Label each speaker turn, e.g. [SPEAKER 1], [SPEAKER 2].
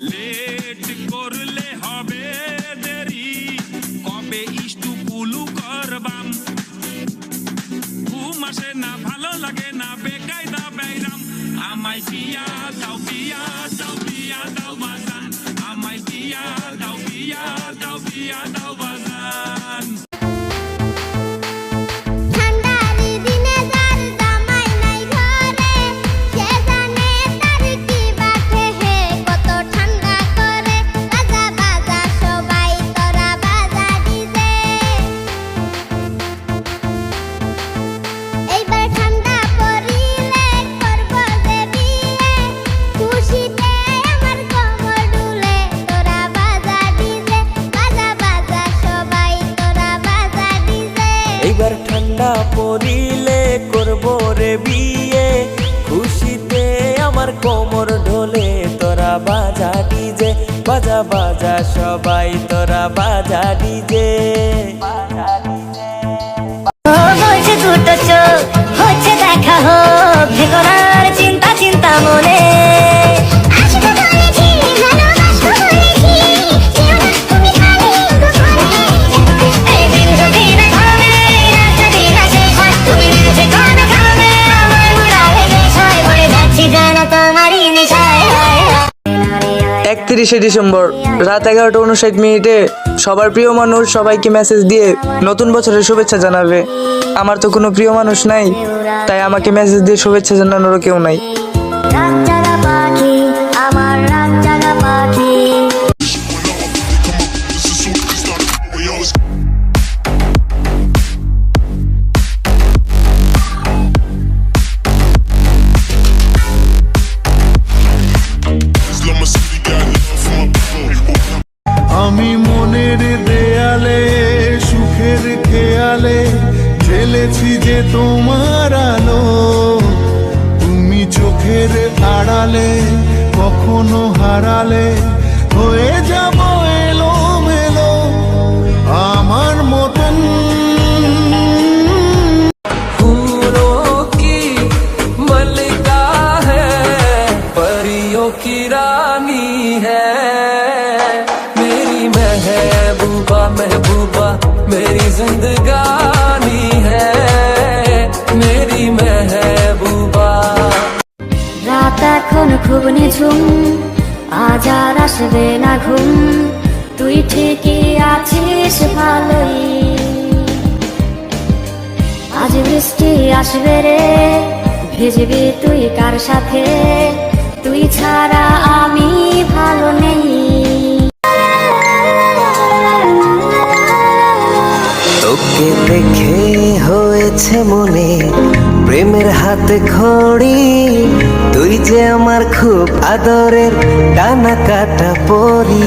[SPEAKER 1] Late করলে হবে দেরি, কবে ইষ্টু কুলু করবাম। ঘুম আসে না, ভালো লাগে না, বেকায়দা বাইরাম। আমায় বিয়া দাও, বিয়া দাও, বিয়া দাও বাজান। আমায় বিয়া দাও, বিয়া দাও, বিয়া দাও বাজান।
[SPEAKER 2] এইবার ঠান্ডা পড়িলে করব রে বিয়ে, খুশিতে আমার কোমর ঢোলে। তোরা বাজা ডিজে, বাজা বাজা সবাই তোরা বাজা ডিজে।
[SPEAKER 3] বলছে দুটো চোখ হচ্ছে দেখা হোক, ভেতরার চিন্তা চিন্তা মনে।
[SPEAKER 4] একত্রিশে ডিসেম্বর রাত 11:59 সবার প্রিয় মানুষ সবাইকে মেসেজ দিয়ে নতুন বছরের শুভেচ্ছা জানাবে। আমার তো কোনো প্রিয় মানুষ নাই, তাই আমাকে মেসেজ দিয়ে শুভেচ্ছা জানানোরও কেউ নাই।
[SPEAKER 3] আমার রাত জাগা পাখি।
[SPEAKER 5] আমি মনের দেয়ালে সুখের খেয়ালে ঢেলেছি যে তোমার আলো। তুমি চোখের আড়ালে কখনো হারালে হয়ে যাব এলোমেলো আমার মতন।
[SPEAKER 2] फूलों की मलिका है, परियों की रानी है, मेरी महबूबा महबूबा मेरी जिंदगानी है, मेरी महबूबा।
[SPEAKER 3] রাত এখন খুব নিঝুম, আজ আর আসবে না ঘুম। তুই ঠিকই আছিস ভালোই, আজ বৃষ্টি আসবে রে, ভিজবি তুই কার সাথে? তুই ছাড়া আমি ভালো নেই।
[SPEAKER 6] তোকে দেখে হয়েছে মনে প্রেমের হাতে খড়ি। তুই যে আমার খুব আদরের ডানা কাটা পরি।